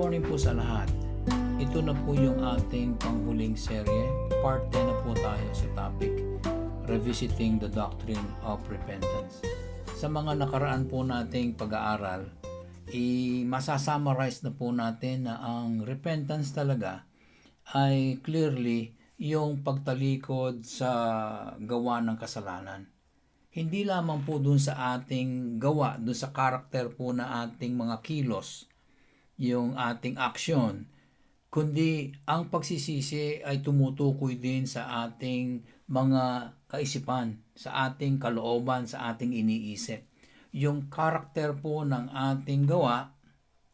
morning po sa lahat. Ito na po yung ating panghuling serye. Part 10 na po tayo sa topic, Revisiting the Doctrine of Repentance. Sa mga nakaraan po nating pag-aaral, masasummarize na po natin na ang repentance talaga ay clearly yung pagtalikod sa gawa ng kasalanan. Hindi lamang po dun sa ating gawa, dun sa karakter po na ating mga kilos, yung ating action, kundi ang pagsisisi ay tumutukoy din sa ating mga kaisipan, sa ating kalooban, sa ating iniisip. Yung karakter po ng ating gawa,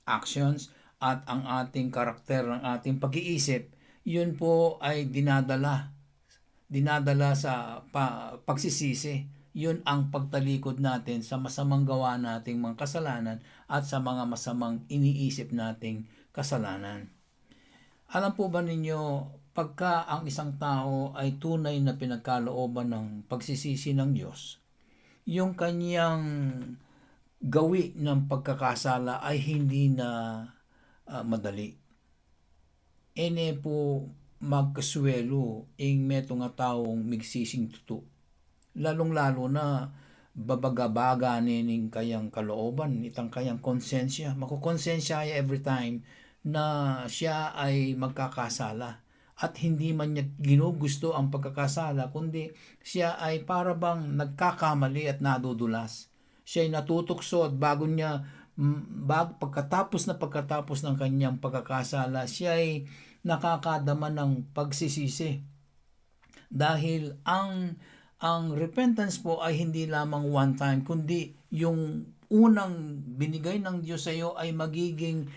actions, at ang ating karakter ng ating pag-iisip, yun po ay dinadala sa pagsisisi. Yun ang pagtalikod natin sa masamang gawa nating mga kasalanan at sa mga masamang iniisip nating kasalanan. Alam po ba ninyo, pagka ang isang tao ay tunay na pinagkalooban ng pagsisisi ng Diyos, yung kanyang gawi ng pagkakasala ay hindi na madali. Ene po magkaswelo ing meto nga taong migsising tuto. Lalong-lalo na babagabaga ning kayang kalooban, itang kayang konsensya. Makukonsensya every time na siya ay magkakasala. At hindi man niya ginugusto ang pagkakasala, kundi siya ay para bang nagkakamali at nadudulas. Siya ay natutukso at pagkatapos ng kanyang pagkakasala, siya ay nakakadama ng pagsisisi. Dahil ang repentance po ay hindi lamang one time, kundi yung unang binigay ng Diyos sa iyo ay magiging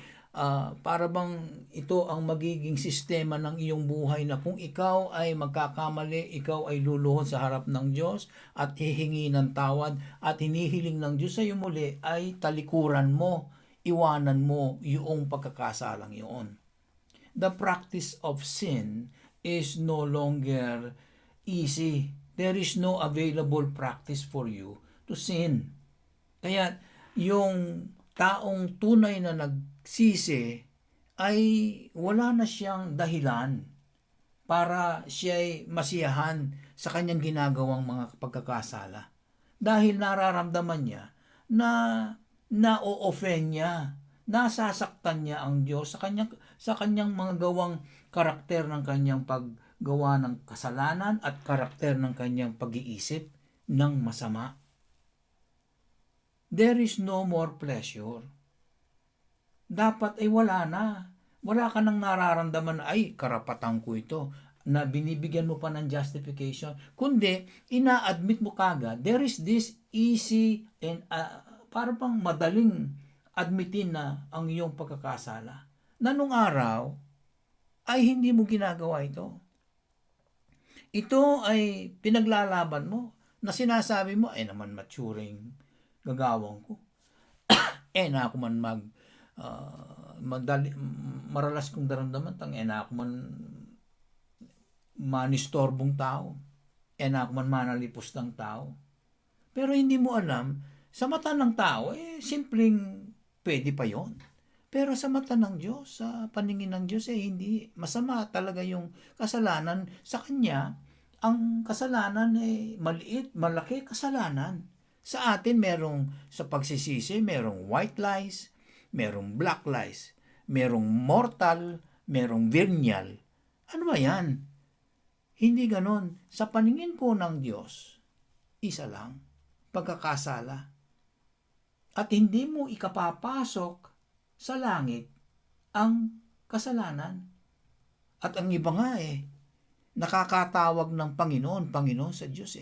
para bang ito ang magiging sistema ng iyong buhay na kung ikaw ay magkakamali, ikaw ay luluhod sa harap ng Diyos at hihingi ng tawad at hinihiling ng Diyos sa iyo muli ay talikuran mo, iwanan mo yung pagkakasalang iyon. The practice of sin is no longer easy. There is no available practice for you to sin. Kaya yung taong tunay na nagsisi ay wala na siyang dahilan para siya ay masiyahan sa kanyang ginagawang mga pagkakasala. Dahil nararamdaman niya na na-o-offend niya, nasasaktan niya ang Diyos sa kanyang mga gawang karakter ng kanyang paggawa ng kasalanan at karakter ng kanyang pag-iisip ng masama. There is no more pleasure. Dapat ay wala na. Wala ka nang nararamdaman na, ay, karapatan ko ito, na binibigyan mo pa ng justification. Kundi, ina-admit mo kagad, there is this easy and para pang madaling admitin na ang iyong pagkakasala. Na nung araw, ay hindi mo ginagawa ito. Ito ay pinaglalaban mo na sinasabi mo, ay naman maturing gagawang ko. Na ako man maralas kong daramdaman, na ako man manistorbong tao. Na ako man manalipos ng tao. Pero hindi mo alam, sa mata ng tao, simpleng pwede pa yon. Pero sa mata ng Diyos, sa paningin ng Diyos, hindi. Masama talaga yung kasalanan. Sa Kanya, ang kasalanan ay maliit, malaki kasalanan. Sa atin, merong sa pagsisisi, merong white lies, merong black lies, merong mortal, merong venial. Ano ba yan? Hindi ganon. Sa paningin po ng Diyos, isa lang, pagkakasala. At hindi mo ikapapasok sa langit ang kasalanan. At ang iba nga nakakatawag ng Panginoon sa Diyos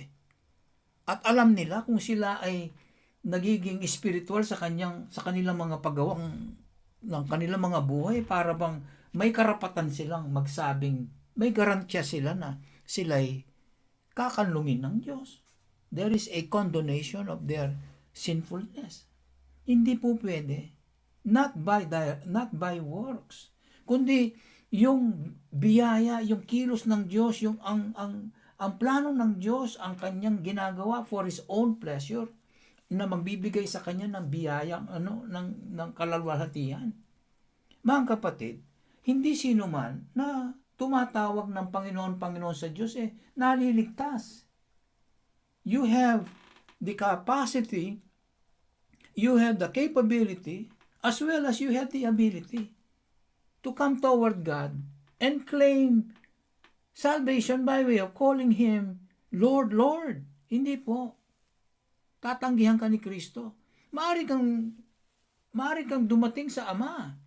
At alam nila kung sila ay nagiging spiritual sa kanilang mga paggawang ng kanilang mga buhay, para bang may karapatan silang magsabing, may garantiya sila na sila'y kakanlungin ng Diyos. There is a condonation of their sinfulness. Hindi po pwede. Not by works, kundi yung biyaya, yung kilos ng Diyos, yung ang plano ng Diyos, ang kanyang ginagawa for His own pleasure, na magbibigay sa kanya ng biyaya ng kalalwalhatian. Mga kapatid, hindi sino man na tumatawag ng Panginoon, Panginoon sa Diyos naliligtas. You have the capacity, you have the capability, as well as you have the ability to come toward God and claim salvation by way of calling Him Lord, Lord. Hindi po. Tatanggihan ka ni Kristo. Maaari kang dumating sa Ama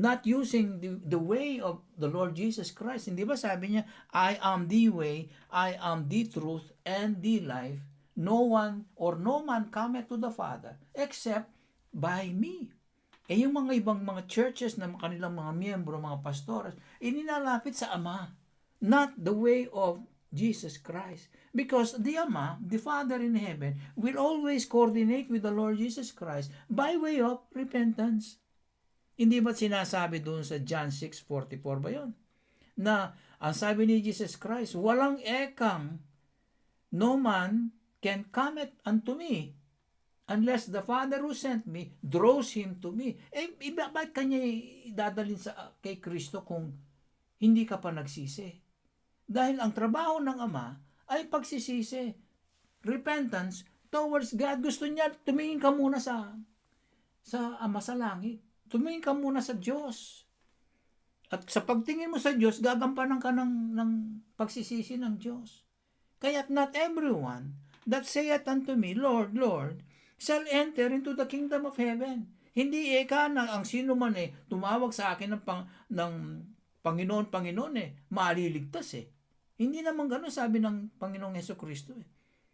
not using the way of the Lord Jesus Christ. Hindi ba sabi niya, I am the way, I am the truth, and the life. No one or no man cometh to the Father except by me. Yung mga ibang mga churches na kanilang mga miyembro, mga pastores, ininalapit sa Ama, not the way of Jesus Christ. Because the Ama, the Father in heaven, will always coordinate with the Lord Jesus Christ by way of repentance. Hindi ba sinasabi doon sa John 6:44 ba yun? Na ang sabi ni Jesus Christ, walang ekang, no man can come unto me unless the Father who sent me draws him to me. Bakit kanya dadalhin kay Kristo kung hindi ka pa nagsisi? Dahil ang trabaho ng Ama ay pagsisisi, repentance towards God. Gusto niya, tumingin ka muna sa Ama sa langit. Tumingin ka muna sa Diyos. At sa pagtingin mo sa Diyos, gagampanan ka ng pagsisisi ng Diyos. Kaya't not everyone that saith unto me, Lord, Lord, shall enter into the kingdom of heaven. Hindi na ang sino man tumawag sa akin ng Panginoon, Panginoon maliligtas Hindi naman gano'n sabi ng Panginoong Jesucristo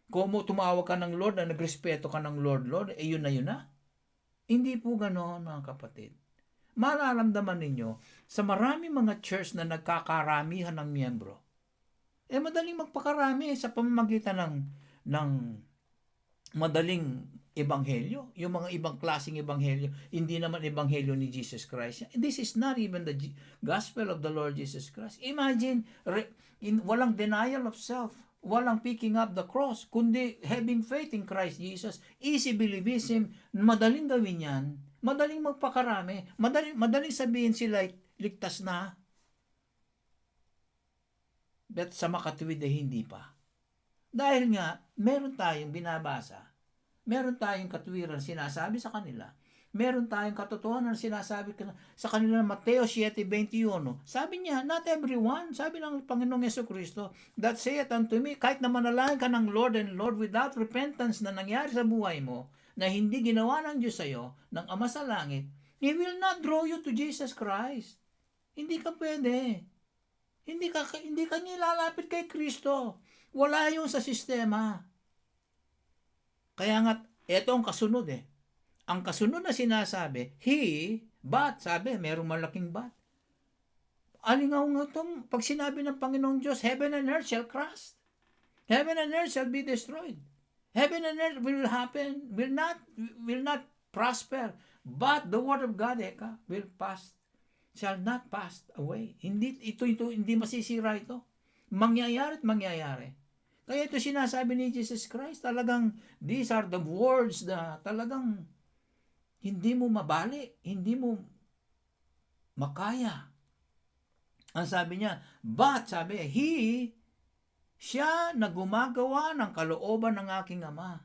Kung tumawag ka ng Lord na nagrespeto ka ng Lord, Lord, yun na. Hindi po gano'n, mga kapatid. Mararamdaman ninyo sa maraming mga church na nagkakaramihan ng miyembro. Madaling magpakarami sa pamamagitan ng madaling ebanghelyo. Yung mga ibang klaseng ebanghelyo, hindi naman ebanghelyo ni Jesus Christ. This is not even the gospel of the Lord Jesus Christ. Imagine, walang denial of self, walang picking up the cross, kundi having faith in Christ Jesus, easy believism, madaling gawin yan, madaling magpakarami, madaling sabihin sila ligtas na. But sa makatuwid hindi pa. Dahil nga, meron tayong binabasa, meron tayong katuwiran sinasabi sa kanila, meron tayong katotohanan sinasabi sa kanila ng Mateo 7:21. Sabi niya, not everyone, sabi ng Panginoong Jesucristo, that saith unto me, kahit na manalangin ka ng Lord and Lord without repentance na nangyari sa buhay mo, na hindi ginawa ng Diyos sa'yo, ng Ama sa langit, He will not draw you to Jesus Christ. Hindi ka pwede. Hindi ka nilalapit kay Kristo. Wala yung sa sistema. Kaya nga, eto ang kasunod Ang kasunod na sinasabi, but, sabi, merong malaking but. Alingaw nga itong, pag sinabi ng Panginoong Diyos, heaven and earth shall crash. Heaven and earth shall be destroyed. Heaven and earth will happen, will not prosper. But the word of God, shall not pass away. Hindi masisira ito. Mangyayari at mangyayari. Kaya ito sinasabi ni Jesus Christ, talagang these are the words na talagang hindi mo mabali, hindi mo makaya. Ang sabi niya, but sabi, siya na gumagawa ng kalooban ng aking Ama,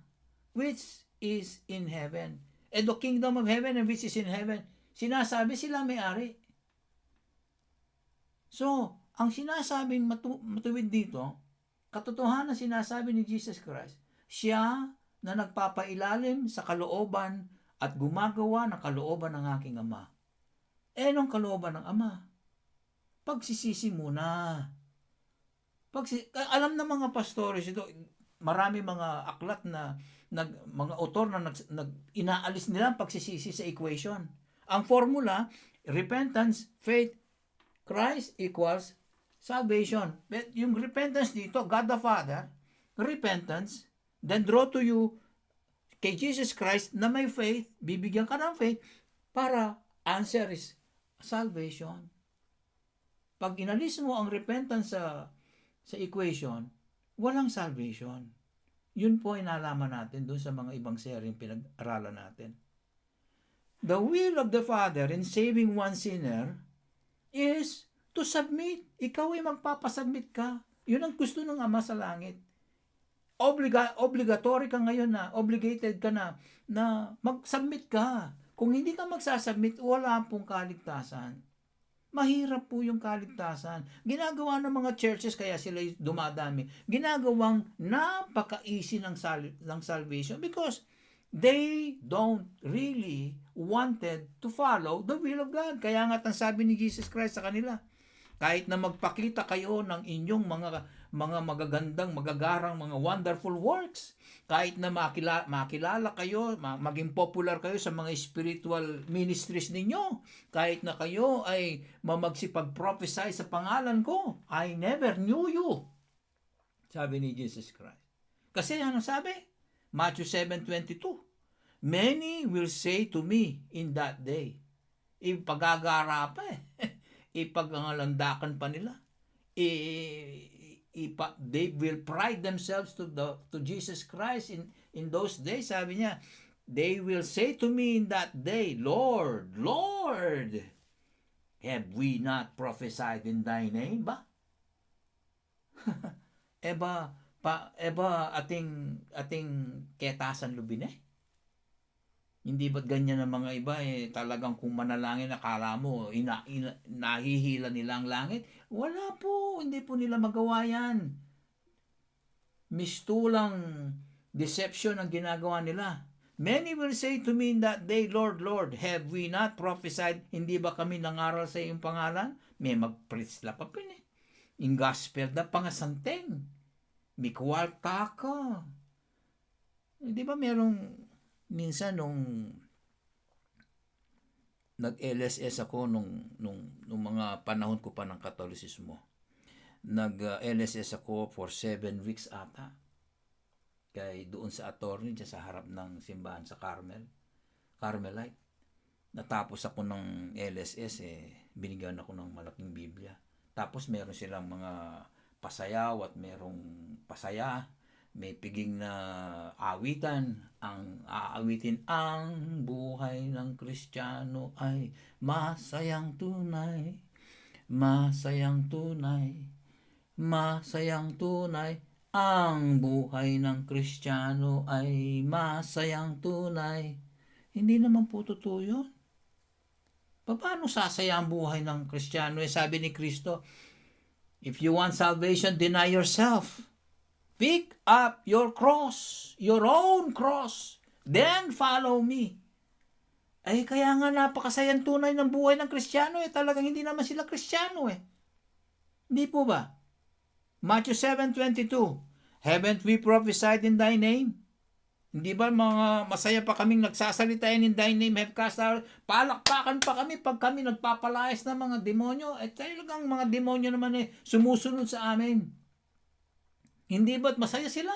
which is in heaven. And the kingdom of heaven and which is in heaven, sinasabi sila may-ari. So, ang sinasabing matuwid dito, katotohanan sinasabi ni Jesus Christ, siya na nagpapailalim sa kalooban at gumagawa ng kalooban ng aking Ama. Anong kalooban ng Ama? Pagsisisi muna. Alam ng mga pastores ito, marami mga aklat na mga author na inaalis nila ang pagsisisi sa equation. Ang formula, repentance, faith, Christ equals salvation. But yung repentance dito, God the Father, repentance, then draw to you kay Jesus Christ na may faith, bibigyan ka ng faith para answer is salvation. Pag inalis mo ang repentance sa equation, walang salvation. Yun po ay nalaman natin doon sa mga ibang seryeng pinag-aralan natin. The will of the Father in saving one sinner is to submit. Ikaw ay magpapasubmit ka. Yun ang gusto ng Ama sa langit. Obligatory ka ngayon na, obligated ka na mag-submit ka. Kung hindi ka magsasubmit, wala pong kaligtasan. Mahirap po yung kaligtasan. Ginagawa ng mga churches, kaya sila dumadami, ginagawang napaka-easy ng salvation because they don't really wanted to follow the will of God. Kaya nga ang sabi ni Jesus Christ sa kanila, kahit na magpakita kayo ng inyong mga magagandang, magagarang, mga wonderful works, kahit na makilala kayo, maging popular kayo sa mga spiritual ministries ninyo, kahit na kayo ay magsipag-prophesy sa pangalan ko, I never knew you. Sabi ni Jesus Christ. Kasi ano sabi? Matthew 7:22. Many will say to me in that day, ipagagara pa ipaglandakan pa nila. They will pride themselves to Jesus Christ in those days. Sabi niya, they will say to me in that day, Lord, Lord, have we not prophesied in thy name ba? eba ating ketasan lubin Hindi ba't ganyan ang mga iba talagang kung manalangin akala mo nahihila nila ang langit? Wala po, hindi po nila magawa yan. Mistulang deception ang ginagawa nila. Many will say to me in that day, Lord, Lord, have we not prophesied? Hindi ba kami nangaral sa iyong pangalan? May mag-preach la pa Yung gospel na pangasanteng. May kwarta ka. Di ba merong minsan nung nag-LSS ako nung mga panahon ko pa ng Katolisismo. Nag-LSS ako for 7 weeks ata. Kay doon sa attorney dyan sa harap ng simbahan sa Carmelite. Natapos ako ng LSS binigyan ako ng malaking Biblia. Tapos meron silang mga pasayaw at merong pasaya. May piging na awitan, ang aawitin, ang buhay ng Kristiyano ay masayang tunay, masayang tunay, masayang tunay, ang buhay ng Kristiyano ay masayang tunay. Hindi naman po totoo yun. Paano sasaya ang buhay ng Kristiyano? Sabi ni Kristo, if you want salvation, deny yourself. Pick up your cross, your own cross, then follow me. Kaya nga napakasayang tunay ng buhay ng Kristiyano talagang hindi naman sila Kristiyano Hindi po ba? Matthew 7:22, haven't we prophesied in thy name? Hindi ba mga masaya pa kaming nagsasalita in thy name, have cast out, palakpakan pa kami pag kami nagpapalayas ng mga demonyo, talagang mga demonyo naman sumusunod sa amin. Hindi ba't masaya sila?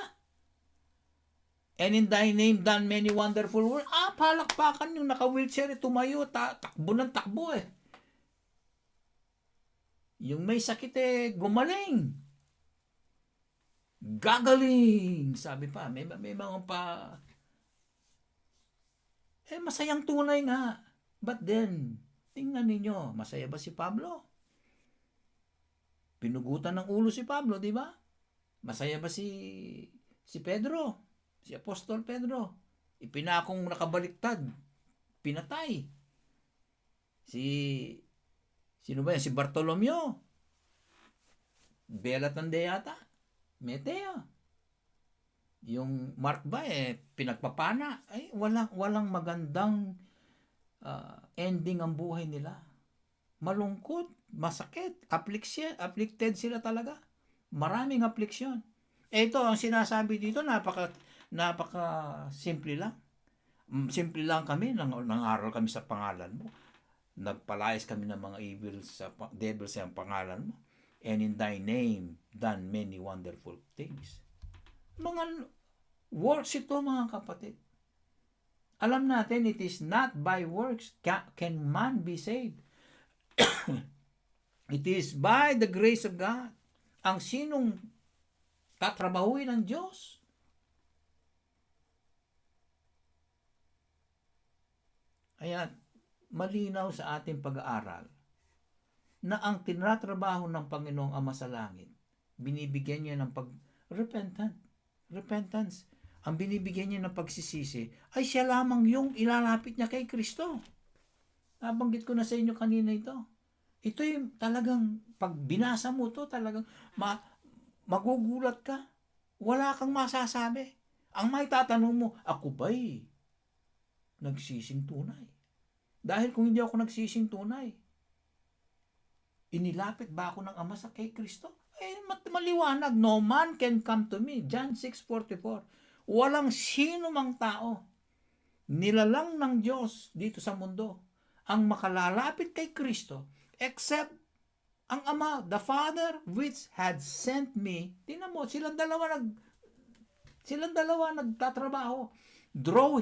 And in thy name done many wonderful works. Palakpakan yung naka-wheelchair tumayo, takbo ng takbo Yung may sakit gumaling. Gagaling. Sabi pa, may mga pa masayang tunay nga. But then, tingnan ninyo, masaya ba si Pablo? Pinugutan ng ulo si Pablo, di ba? Masaya ba si Pedro? Si Apostol Pedro? Ipinakong nakabaliktad. Pinatay. Sino ba yan? Si Bartolomeo. Belatande yata. Meteo. Yung Mark ba pinagpapana. Walang magandang ending ang buhay nila. Malungkot, masakit, afflicted sila talaga. Maraming affliction. Ito ang sinasabi dito, napaka simple lang. Simple lang kami, nangaral kami sa pangalan mo. Nagpalayas kami ng mga devils sa pangalan mo. And in thy name, done many wonderful things. Mga works ito, mga kapatid. Alam natin, it is not by works can man be saved. It is by the grace of God. Ang sinong tatrabahuin ng Diyos. Kaya malinaw sa ating pag-aaral na ang tinatrabaho ng Panginoong Ama sa langit, binibigyan niya ng repentance. Ang binibigyan niya ng pagsisisi ay siya lamang yung ilalapit niya kay Kristo. Nabanggit ko na sa inyo kanina ito. Ito yung talagang, pag binasa mo to, talagang magugulat ka. Wala kang masasabi. Ang may tatanong mo, ako ba'y nagsising tunay? Dahil kung hindi ako nagsising tunay, inilapit ba ako ng Ama sa kay Kristo? Maliwanag, no man can come to me. John 6:44. Walang sino mang tao, nilalang ng Diyos dito sa mundo, ang makalalapit kay Kristo, except ang Ama, the Father which had sent me. Tingnan mo, silang dalawa nagtatrabaho. Draw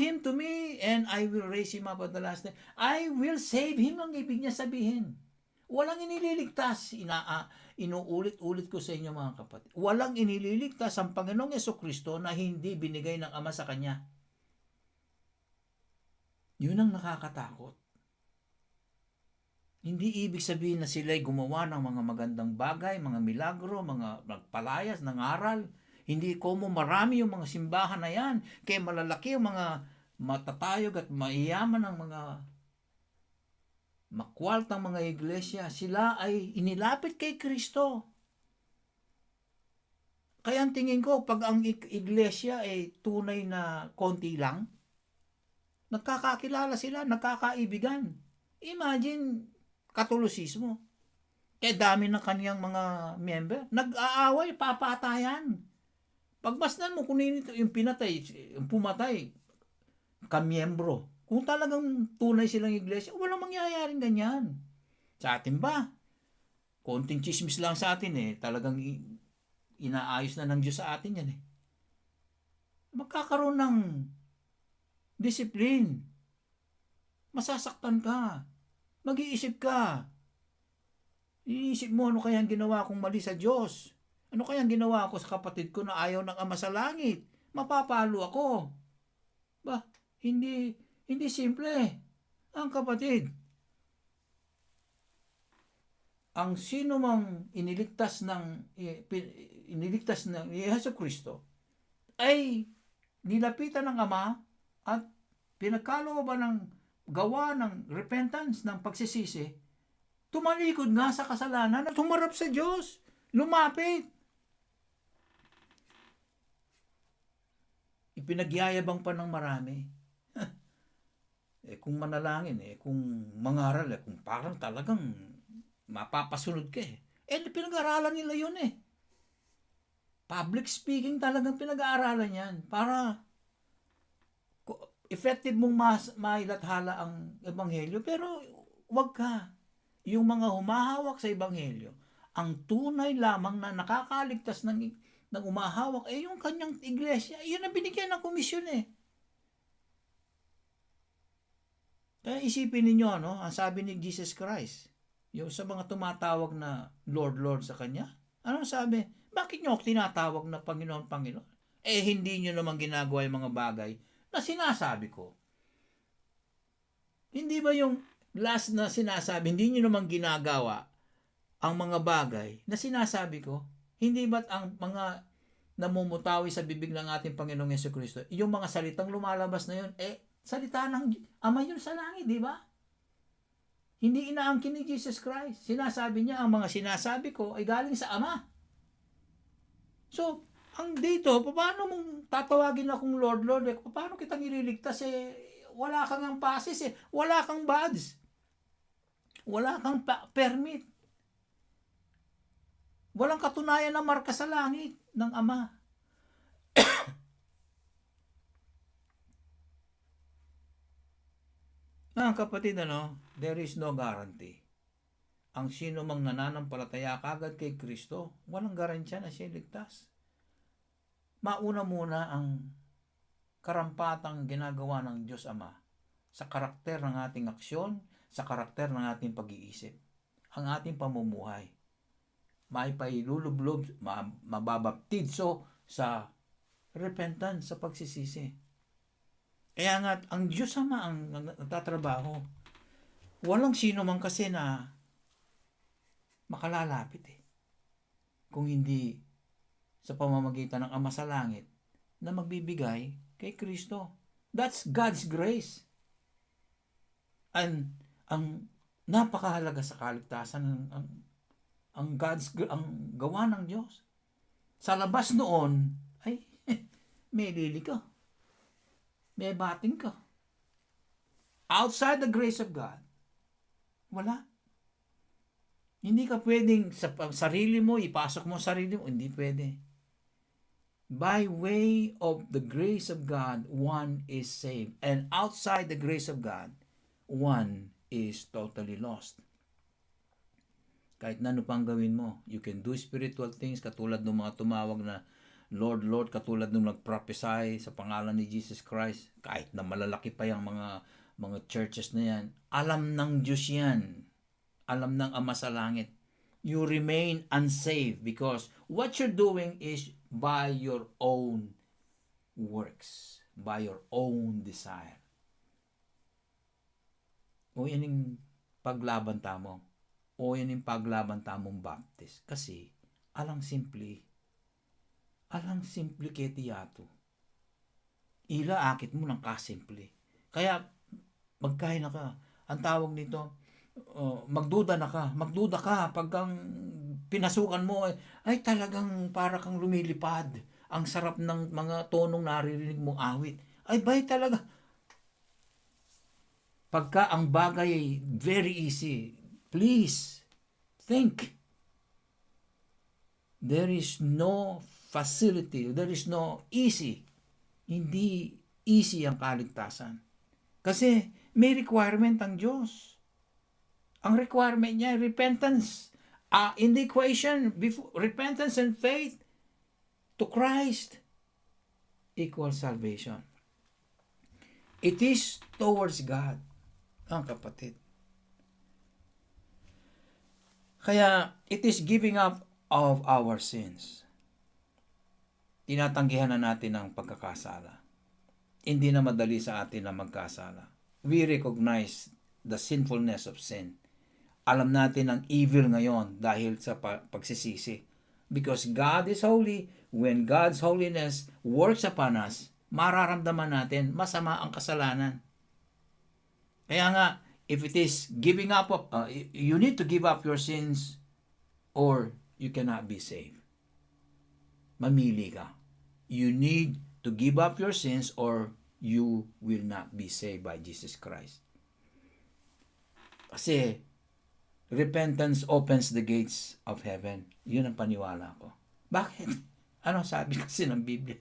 him to me and I will raise him up at the last day. I will save him, ang ibig niya sabihin. Walang inililigtas. Inuulit-ulit ko sa inyo mga kapatid. Walang inililigtas ang Panginoong Jesucristo na hindi binigay ng Ama sa Kanya. Yun ang nakakatakot. Hindi ibig sabihin na sila'y gumawa ng mga magandang bagay, mga milagro, mga nagpalayas, nangaral. Hindi como marami yung mga simbahan na yan. Kaya malalaki yung mga matatayog at maiyaman ng mga makwaltang mga iglesia. Sila ay inilapit kay Kristo. Kaya ang tingin ko, pag ang iglesia ay tunay na konti lang, nagkakakilala sila, nagkakaibigan. Imagine, Katolisismo. Kaya dami ng kaniyang mga member, nag-aaway, papatayan. Pagmasdan mo kung yung pinatay, yung pumatay, kamiyembro. Kung talagang tunay silang iglesia, walang mangyayaring ganyan. Sa atin ba? Konting chismis lang sa atin talagang inaayos na ng Diyos sa atin yan Magkakaroon ng discipline. Masasaktan ka. Mag-iisip ka. Iisip mo, ano kayang ginawa kong mali sa Diyos? Ano kayang ginawa ko sa kapatid ko na ayaw ng Ama sa langit? Mapapalo ako. Hindi simple. Ang kapatid, ang sino mang iniligtas ng Yesu Kristo ay nilapitan ng Ama at pinagkalooban ng gawa ng repentance, ng pagsisisi, tumalikod nga sa kasalanan at humarap sa Diyos. Lumapit. Ipinagyayabang pa ng marami. Kung manalangin, kung mangaral, kung parang talagang mapapasunod ka pinag-aaralan nila yun Public speaking talagang pinag-aaralan yan para effective mong mailathala ang ebanghelyo, pero wag ka. Yung mga humahawak sa ebanghelyo, ang tunay lamang na nakakaligtas ng umahawak yung kanyang iglesia. Yun ang binigyan ng komisyon Kaya isipin ninyo, ang sabi ni Jesus Christ, yung sa mga tumatawag na Lord, Lord sa Kanya, anong sabi? Bakit nyo ako tinatawag na Panginoon, Panginoon? Hindi nyo naman ginagawa yung mga bagay na sinasabi ko. Hindi ba yung last na sinasabi, hindi nyo naman ginagawa ang mga bagay na sinasabi ko? Hindi ba't ang mga namumutawi sa bibig ng ating Panginoong Jesucristo, yung mga salitang lumalabas na yun, salita ng Ama yun sa langit, di ba? Hindi inaangkin ni Jesus Christ. Sinasabi niya, ang mga sinasabi ko ay galing sa Ama. So, ang dito, paano mong tatawagin akong Lord, Lord? Paano kitang ililigtas wala kang ang passes wala kang badge. Wala kang permit. Walang katunayan na marka sa langit ng Ama. Kapatid, there is no guarantee. Ang sino mang nananampalataya kagad kay Kristo, walang garantiya na siya ligtas. Mauna muna ang karampatang ginagawa ng Diyos Ama sa karakter ng ating aksyon, sa karakter ng ating pag-iisip, ang ating pamumuhay. May pailulublob, mababaptidso sa repentance, sa pagsisisi. Kaya nga, ang Diyos Ama ang nagtatrabaho. Walang sino man kasi na makalalapit kung hindi sa pamamagitan ng Ama sa Langit na magbibigay kay Kristo. That's God's grace. And ang napakahalaga sa kaligtasan ang ang gawa ng Diyos. Sa labas noon ay may lili ka, may bating ka. Outside the grace of God, wala. Hindi ka pwedeng sa sarili mo, ipasok mo sarili mo. Hindi pwede. By way of the grace of God, one is saved. And outside the grace of God, one is totally lost. Kahit na ano pang gawin mo, you can do spiritual things katulad ng mga tumawag na Lord, Lord, katulad nung nag-prophesy sa pangalan ni Jesus Christ, kahit na malalaki pa yung mga churches na yan, alam ng Diyos yan. Alam ng Ama sa Langit. You remain unsaved because what you're doing is by your own works, by your own desire. O yan yung paglaban tamo. O yan yung paglaban tamong Baptist. Kasi, alang simple ketiyato. Ila akit mo ng kasimple. Kaya, magkain na ka. Ang tawag nito, magduda ka pagkang pinasukan mo ay talagang para kang lumilipad. Ang sarap ng mga tonong naririnig mong awit. Ay bay talaga. Pagka ang bagay ay very easy, please think. There is no facility, there is no easy. Hindi easy ang kaligtasan. Kasi may requirement ang Diyos. Ang requirement niya, repentance. In the equation, repentance and faith to Christ equals salvation. It is towards God, ang kapatid. Kaya, it is giving up of our sins. Tinatanggihan na natin ang pagkakasala. Hindi na madali sa atin na magkasala. We recognize the sinfulness of sin. Alam natin ang evil ngayon dahil sa pagsisisi. Because God is holy, when God's holiness works upon us, mararamdaman natin masama ang kasalanan. Kaya nga, if it is giving up, you need to give up your sins or you cannot be saved. Mamili ka. You need to give up your sins or you will not be saved by Jesus Christ. Kasi, repentance opens the gates of heaven. Yun ang paniwala ko. Bakit? Ano sabi kasi ng Biblia?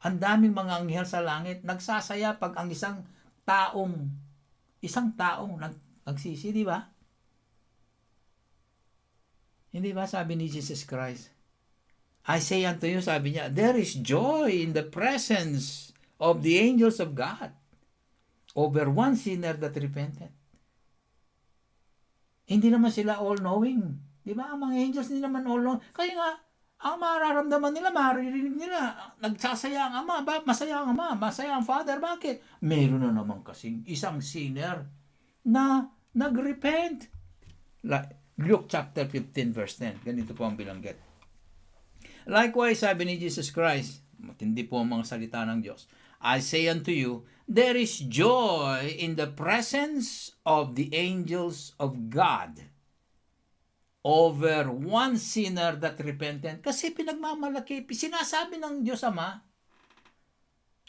Ang daming mga anghel sa langit, nagsasaya pag ang isang taong nagsisi, di ba? Hindi ba sabi ni Jesus Christ? I say unto you, sabi niya, there is joy in the presence of the angels of God over one sinner that repented. Hindi naman sila all-knowing. Di ba? Ang mga angels hindi naman all-knowing. Kaya nga, ang mararamdaman nila, maririnig nila, nagsasaya ang Ama, masaya ang Ama, masaya ang Father. Bakit? Meron na naman kasing isang sinner na nagrepent. Luke chapter 15 verse 10. Ganito po ang bilanggit. Likewise, sabi ni Jesus Christ, matindi po ang mga salita ng Diyos, I say unto you, there is joy in the presence of the angels of God over one sinner that repented. Kasi pinagmamalaki, sinasabi ng Diyos Ama,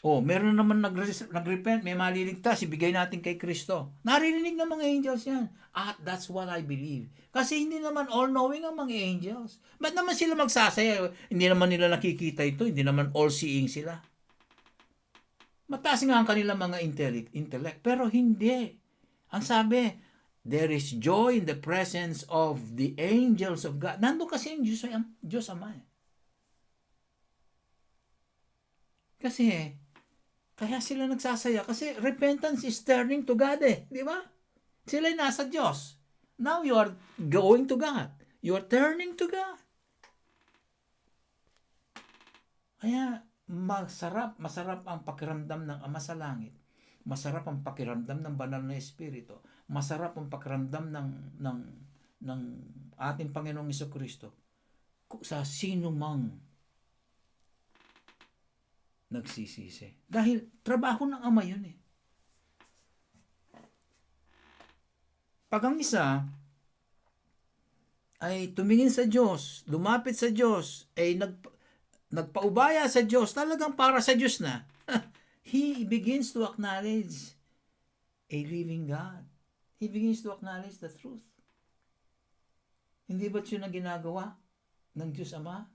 meron naman nagrepent, may maliligtas, ibigay natin kay Kristo. Naririnig ng mga angels yan. At that's what I believe. Kasi hindi naman all-knowing ang mga angels. Ba't naman sila magsasaya? Hindi naman nila nakikita ito, hindi naman all-seeing sila. Mataas nga ang kanilang mga intellect, pero hindi. Ang sabi, there is joy in the presence of the angels of God. Nandun kasi yung Diyos Ama. Kasi, kaya sila nagsasaya. Kasi repentance is turning to God di ba? Sila'y nasa Diyos. Now you are going to God. You are turning to God. Kaya, masarap ang pakiramdam ng Ama sa Langit Masarap ang pakiramdam ng banal na Espiritu. Masarap ang pakiramdam ng ating Panginoong Jesucristo sa sino mang nagsisisi. Dahil trabaho ng Ama yun eh. Pag ang isa ay tumingin sa Diyos, lumapit sa Diyos, ay nagpaubaya sa Diyos, talagang para sa Diyos na, he begins to acknowledge a living God. He begins to acknowledge the truth. Hindi ba't yun ang ginagawa ng Diyos Ama?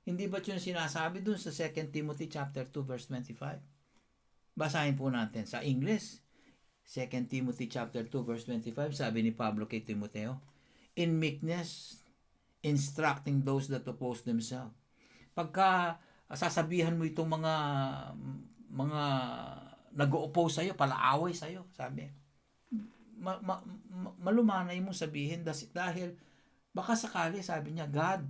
Hindi ba't yun sinasabi dun sa 2 Timothy chapter 2 verse 25? Basahin po natin sa English. 2 Timothy chapter 2 verse 25, sabi ni Pablo kay Timoteo, in meekness, instructing those that oppose themselves. Pagka sasabihan mo itong mga nag-o-oppose sa'yo, palaaway sa'yo, sabi, malumanay mo sabihin dahil baka sakali, sabi niya, God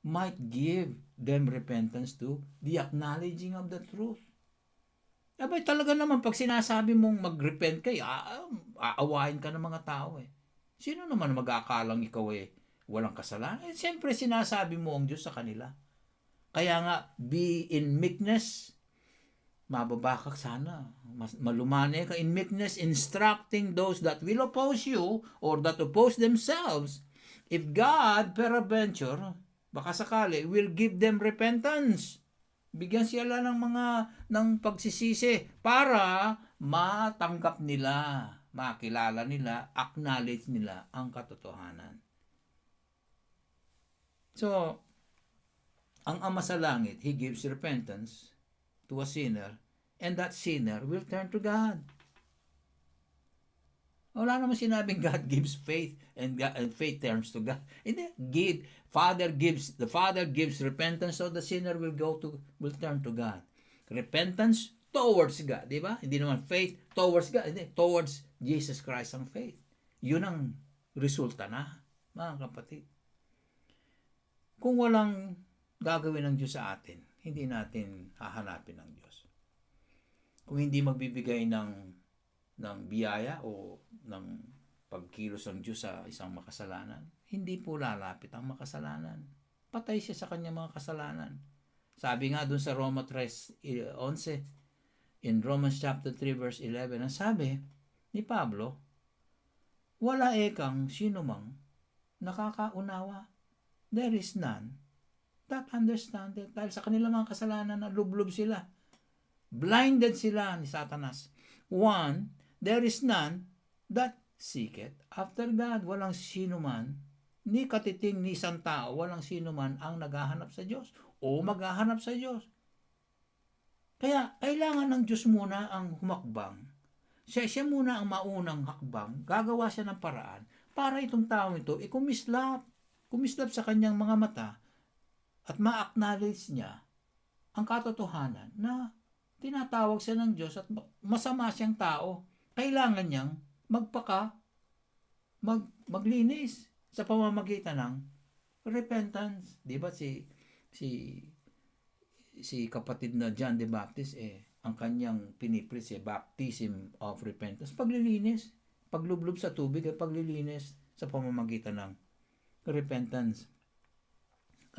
might give them repentance to the acknowledging of the truth. Abay, talaga naman, pag sinasabi mong mag-repent kayo, aawain ka ng mga tao eh. Sino naman mag-aakalang ikaw eh walang kasalanan? Eh, siyempre, sinasabi mo ang Diyos sa kanila. Kaya nga, be in meekness, mababakak sana. Malumanay ka in meekness, instructing those that will oppose you or that oppose themselves. If God, peradventure, baka sakali, will give them repentance. Bigyan sila ng pagsisisi para matanggap nila, makilala nila, acknowledge nila ang katotohanan. So, ang Ama sa langit, He gives repentance to a sinner, and that sinner will turn to God. Wala naman sinabing God gives faith and faith turns to God. Hindi, the Father gives repentance, so the sinner will turn to God. Repentance towards God, di ba? Hindi naman faith towards God, hindi, towards Jesus Christ ang faith. Yun ang resulta na, mga kapatid. Kung walang gagawin ng Diyos sa atin, hindi natin hahanapin ng Diyos. Kung hindi magbibigay ng biyaya o ng pagkilos ng Diyos sa isang makasalanan, hindi po lalapit ang makasalanan. Patay siya sa kanyang mga kasalanan. Sabi nga dun sa Roma 3:11, in Romans chapter 3 verse 11, ang sabi ni Pablo, wala ekang sino mang nakakaunawa. There is none that understand it. Dahil sa kanilang mga kasalanan na lublob sila. Blinded sila ni Satanas. There is none that seeketh after God. Walang sino man, ni katiting ni isang tao, walang sino man ang naghahanap sa Diyos o maghahanap sa Diyos. Kaya kailangan ng Diyos muna ang humakbang. Siya muna ang maunang hakbang. Gagawa siya ng paraan para itong taong ito kumislap sa kanyang mga mata at ma-acknowledge niya ang katotohanan na tinatawag siya ng Diyos at masama siyang tao. Kailangan niyang maglinis sa pamamagitan ng repentance. Di ba si kapatid na John the Baptist ang kanyang pinipreach baptism of repentance, paglilinis, paglublob sa tubig at paglilinis sa pamamagitan ng repentance.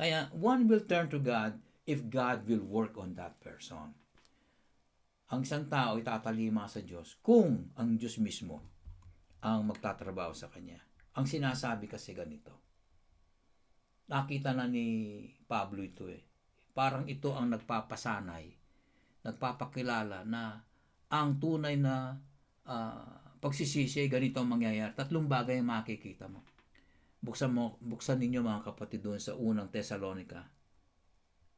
Kaya one will turn to God if God will work on that person. Ang isang tao itatalima sa Diyos kung ang Diyos mismo ang magtatrabaho sa kanya. Ang sinasabi kasi ganito. Nakita na ni Pablo ito Parang ito ang nagpapasanay, nagpapakilala na ang tunay na pagsisisi ganito ang mangyayari. 3 bagay ang makikita mo. Buksan ninyo mga kapatid doon sa unang Thessalonica,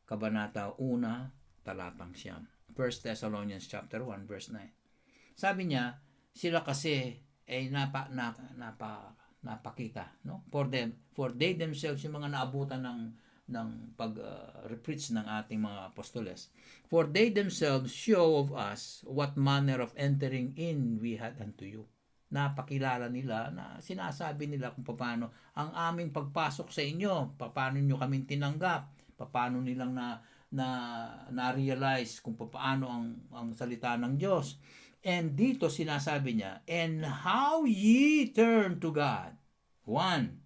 Kabanata 1, talatang 9. 1 Thessalonians chapter 1 verse 9. Sabi niya, sila kasi ay napakita, no? For they themselves, yung mga naabutan ng pag-preach ng ating mga apostoles. For they themselves show of us what manner of entering in we had unto you. Napakilala nila na sinasabi nila kung paano ang aming pagpasok sa inyo, paano nyo kaming tinanggap, paano nilang na-realize kung paano ang salita ng Diyos. And dito sinasabi niya, and how ye turn to God. One,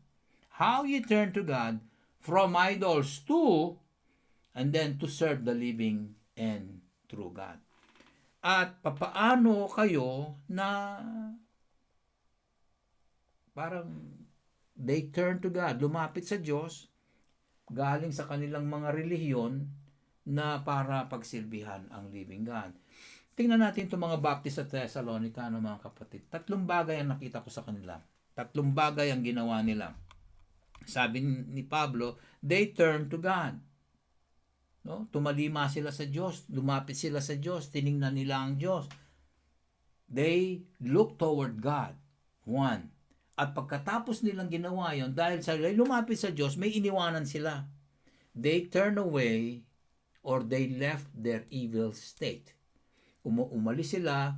how ye turn to God from idols to, and then to serve the living and true God. At papaano kayo na parang they turn to God, lumapit sa Diyos, galing sa kanilang mga relihiyon na para pagsilbihan ang living God. Tingnan natin itong mga Baptist sa Thessalonica, mga kapatid. Tatlong bagay ang nakita ko sa kanila. Tatlong bagay ang ginawa nila. Sabi ni Pablo, they turn to God. No? Tumalima sila sa Diyos, lumapit sila sa Diyos, tiningnan nila ang Diyos. They look toward God. One. At pagkatapos nilang ginawa yon, dahil sa lumapit sa Diyos, may iniwanan sila. They turn away or they left their evil state. Umalis sila,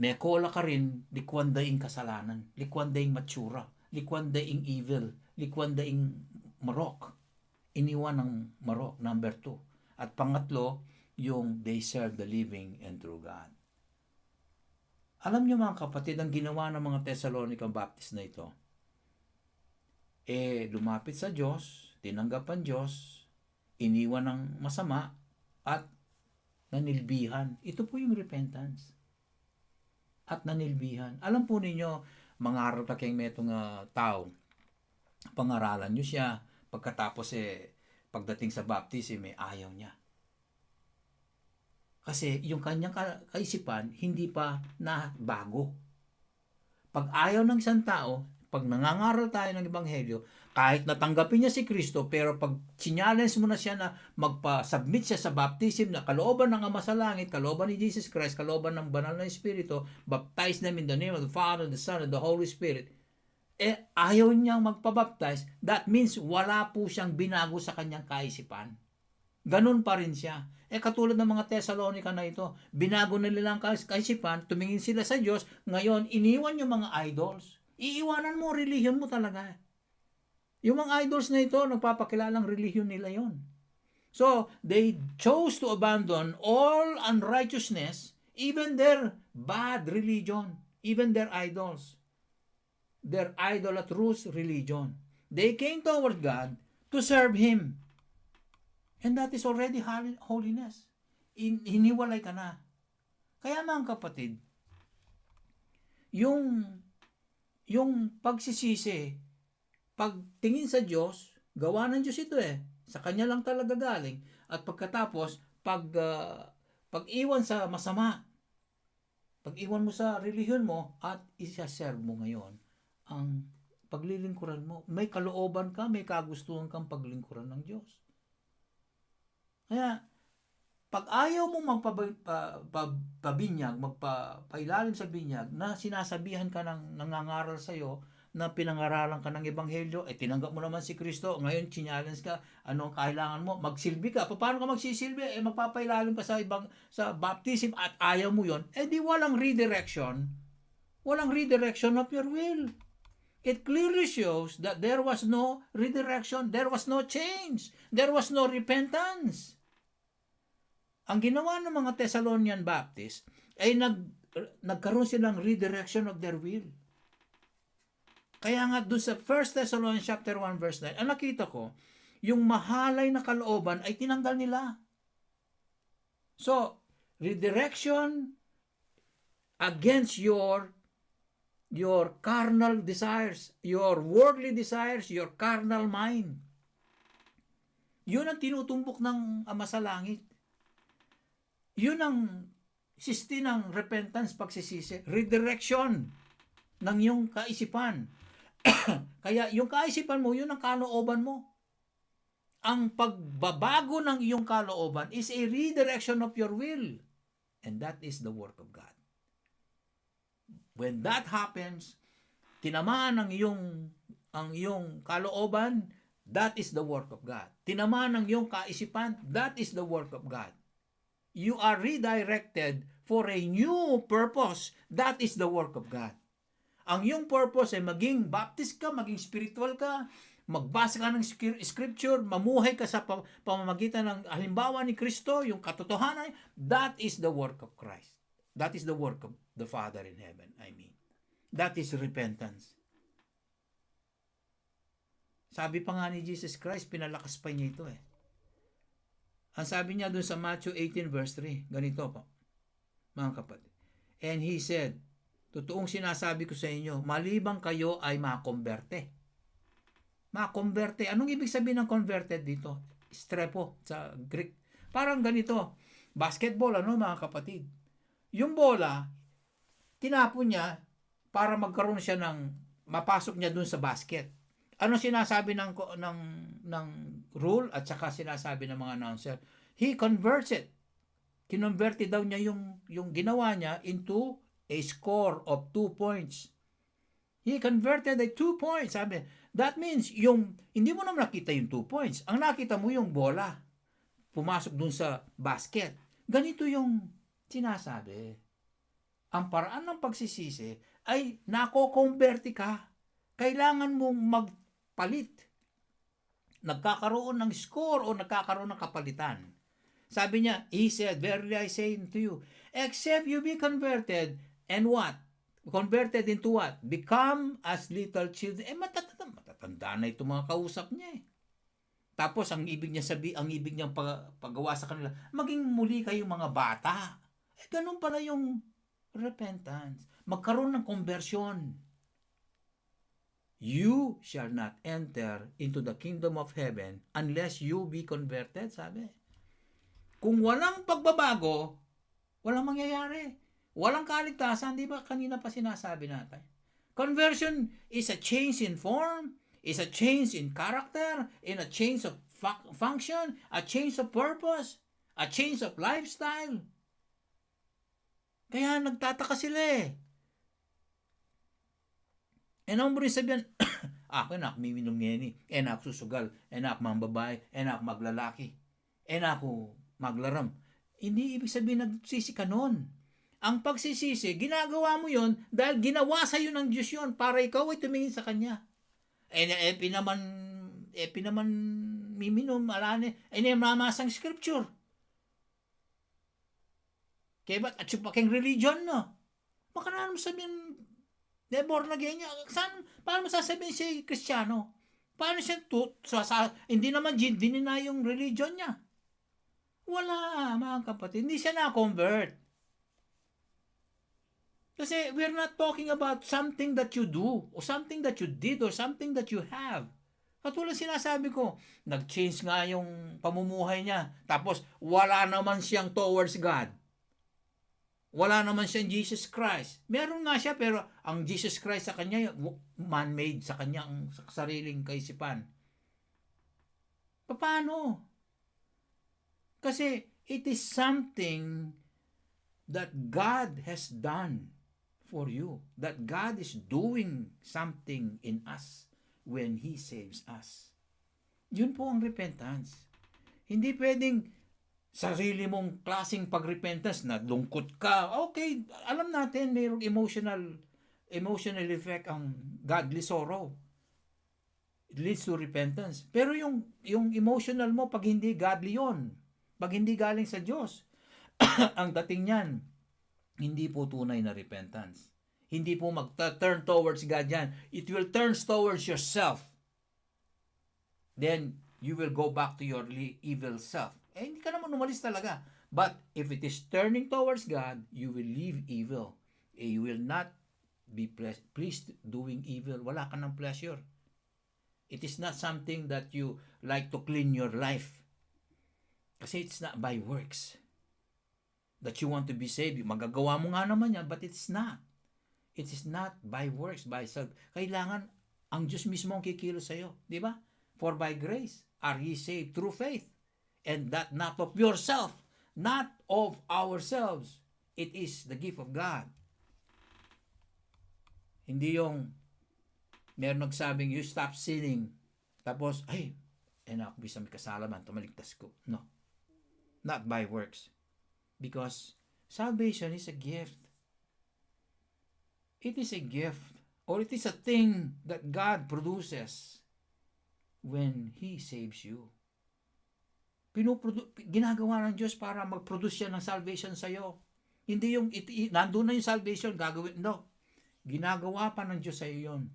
may kola ka rin, likwan daing kasalanan, likwan daing matsura, likwan daing evil, likwan daing marok. Iniwan ng marok, number 2. At pangatlo, yung they serve the living and true God. Alam niyo mga kapatid, ang ginawa ng mga Thessalonica Baptist na ito, lumapit sa Diyos, tinanggap ang Diyos, iniwan ng masama, at nanilbihan. Ito po yung repentance. At nanilbihan. Alam po ninyo, mangarap ka kayong metong tao, pangaralan nyo siya, pagkatapos pagdating sa baptism, ayaw niya. Kasi yung kanyang kaisipan, hindi pa na bago. Pag ayaw ng isang tao, pag nangangaral tayo ng Ebanghelyo, kahit natanggapin niya si Kristo, pero pag challenge mo na siya na magpa-submit siya sa baptism na kalooban ng Ama sa Langit, kalooban ni Jesus Christ, kalooban ng Banal na Espiritu, baptize them in the name of the Father, the Son, and the Holy Spirit, ayaw niyang magpabaptize, that means wala po siyang binago sa kanyang kaisipan. Ganun pa rin siya. Katulad ng mga Thessalonica na ito, binago na nila ang kaisipan, tumingin sila sa Diyos, ngayon iniwan yung mga idols. Iiwanan mo, religion mo talaga. Yung mga idols na ito, nagpapakilalang religion nila yon. So, they chose to abandon all unrighteousness, even their bad religion, even their idols, their idolatrous religion. They came toward God to serve Him. And that is already holiness. Hiniwalay ka na. Kaya mga kapatid, yung pagsisisi, pagtingin sa Diyos, gawa ng Diyos ito Sa Kanya lang talaga galing. At pagkatapos, pag-iwan sa masama, pag-iwan mo sa relihiyon mo, at isa-serve mo ngayon ang paglilingkuran mo. May kalooban ka, may kagustuhan kang paglingkuran ng Diyos. Kaya, pag ayaw mo magpabinyag, magpailalim sa binyag, na sinasabihan ka ng nangangaral sa'yo, na pinangaralan ka ng Ebanghelyo, tinanggap mo naman si Kristo, ngayon challenge ka, ano ang kailangan mo, magsilbi ka. Paano ka magsisilbi? Magpapailalim ka sa baptism at ayaw mo yon, di walang redirection. Walang redirection of your will. It clearly shows that there was no redirection, there was no change, there was no repentance. Ang ginawa ng mga Thessalonian Baptist ay nagkaroon silang redirection of their will. Kaya nga doon sa 1 Thessalonians chapter 1 verse 9, ang nakita ko, yung mahalay na kalooban ay tinanggal nila. So, redirection against your carnal desires, your worldly desires, your carnal mind. Yun ang tinutumbok ng Ama sa Langit. Yun ang sisti ng repentance, pagsisisi. Redirection ng iyong kaisipan. Kaya yung kaisipan mo, yun ang kalooban mo. Ang pagbabago ng iyong kalooban is a redirection of your will. And that is the work of God. When that happens, tinamaan ang iyong kalooban, that is the work of God. Tinamaan ang iyong kaisipan, that is the work of God. You are redirected for a new purpose. That is the work of God. Ang iyong purpose ay maging Baptist ka, maging spiritual ka, magbasa ka ng scripture, mamuhay ka sa pamamagitan ng halimbawa ni Kristo, yung katotohanan, that is the work of Christ. That is the work of the Father in heaven, I mean. That is repentance. Sabi pa nga ni Jesus Christ, pinalakas pa niya ito eh. Ang sabi niya dun sa Matthew 18 verse 3, ganito po, mga kapatid. And He said, totoong sinasabi ko sa inyo, malibang kayo ay makomberte. Makomberte. Anong ibig sabihin ng converted dito? Strepo sa Greek. Parang ganito, basketball, mga kapatid. Yung bola, tinapon niya para magkaroon siya ng, mapasok niya dun sa basket. Ano sinasabi ng rule at saka sinasabi ng mga announcer? He converts it. Kinonverte daw niya yung ginawa niya into a score of 2 points. He converted the 2 points. Sabi, that means, hindi mo naman nakita yung 2 points. Ang nakita mo yung bola. Pumasok dun sa basket. Ganito yung sinasabi. Ang paraan ng pagsisisi ay nako-converte ka. Kailangan mong magpalit. Nagkakaroon ng score o nagkakaroon ng kapalitan. Sabi niya, He said, verily I say unto you, except you be converted, and what? Converted into what? Become as little children. Matatanda na itong mga kausap niya eh. Tapos, ang ibig niyang paggawa sa kanila, maging muli kayong mga bata. Ganun pala yung repentance. Magkaroon ng conversion. You shall not enter into the kingdom of heaven unless you be converted, sabi. Kung walang pagbabago, walang mangyayari. Walang kaligtasan, di ba? Kanina pa sinasabi natin. Conversion is a change in form, is a change in character, in a change of function, a change of purpose, a change of lifestyle. Kaya nagtataka sila eh. Ano mo rin sabihan, ako na, miminom ngeni, ako susugal, ako mambabae, ako maglalaki, ako maglaram. Hindi ibig sabihin nagsisi ka nun. Ang pagsisisi, ginagawa mo yon dahil ginawa sa iyo ng Diyos yon para ikaw ay tumingin sa Kanya. Pinaman miminom, alane, mamasang scripture. Kaya ba't at supaking religion no? Makanahan mo sabihin, born again niya. Paano mo sasabihin siya Kristiyano? Paano siya hindi naman dinina yung religion niya? Wala, mga kapatid. Hindi siya na-convert. Kasi we're not talking about something that you do, or something that you did, or something that you have. Katulad sinasabi ko, nag-change nga yung pamumuhay niya. Tapos, wala naman siyang towards God. Wala naman siyang Jesus Christ. Meron nga siya, pero ang Jesus Christ sa kanya, man-made sa kanya, ang sariling kaisipan. Paano? Kasi it is something that God has done for you. That God is doing something in us when He saves us. Yun po ang repentance. Hindi pwedeng sarili mong klaseng pag-repentance na lungkot ka. Okay, alam natin mayroong emotional effect ang godly sorrow. It leads to repentance. Pero yung emotional mo, pag hindi godly yon, pag hindi galing sa Diyos, ang dating niyan, hindi po tunay na repentance. Hindi po mag-turn towards God yan. It will turn towards yourself. Then, you will go back to your evil self. Hindi ka naman umalis talaga. But, if it is turning towards God, you will leave evil. You will not be pleased doing evil. Wala ka ng pleasure. It is not something that you like to clean your life. Kasi it's not by works that you want to be saved. Magagawa mo nga naman yan, but it's not. It is not by works, by self. Kailangan ang Diyos mismo ang kikilos sa'yo. Di ba? For by grace are ye saved through faith. And that not of yourself, not of ourselves. It is the gift of God. Hindi yung meron nagsabing, you stop sinning. Tapos, ako bisa may kasalanan, tumaligtas ko. No. Not by works. Because salvation is a gift. It is a gift. Or it is a thing that God produces when He saves you. Ginagawa ng Diyos para mag-produce siya ng salvation sa'yo. Hindi yung nandun na yung salvation, gagawin. No. Ginagawa pa ng Diyos sa iyo yun.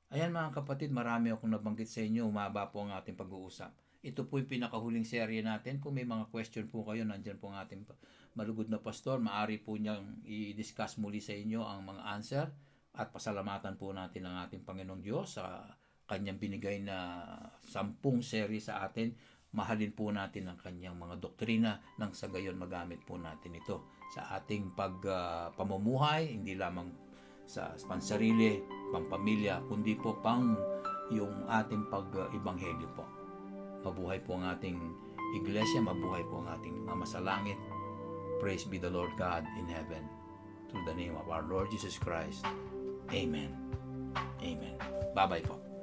Ayan mga kapatid, marami akong nabanggit sa inyo. Umaba po ang ating pag-uusap. Ito po yung pinakahuling serye natin. Kung may mga question po kayo, nandyan po ang ating malugod na pastor. Maari po niyang i-discuss muli sa inyo ang mga answer. At pasalamatan po natin ang ating Panginoong Diyos sa kanyang binigay na 10 serye sa atin. Mahalin po natin ang kanyang mga doktrina nang sa gayon magamit po natin ito sa ating pamumuhay, hindi lamang sa pansarili, pampamilya, kundi po pang yung ating pag-ibanghelyo po. Mabuhay po ang ating iglesia, mabuhay po ang ating Ama sa langit. Praise be the Lord God in heaven. Through the name of our Lord Jesus Christ. Amen. Amen. Bye-bye po.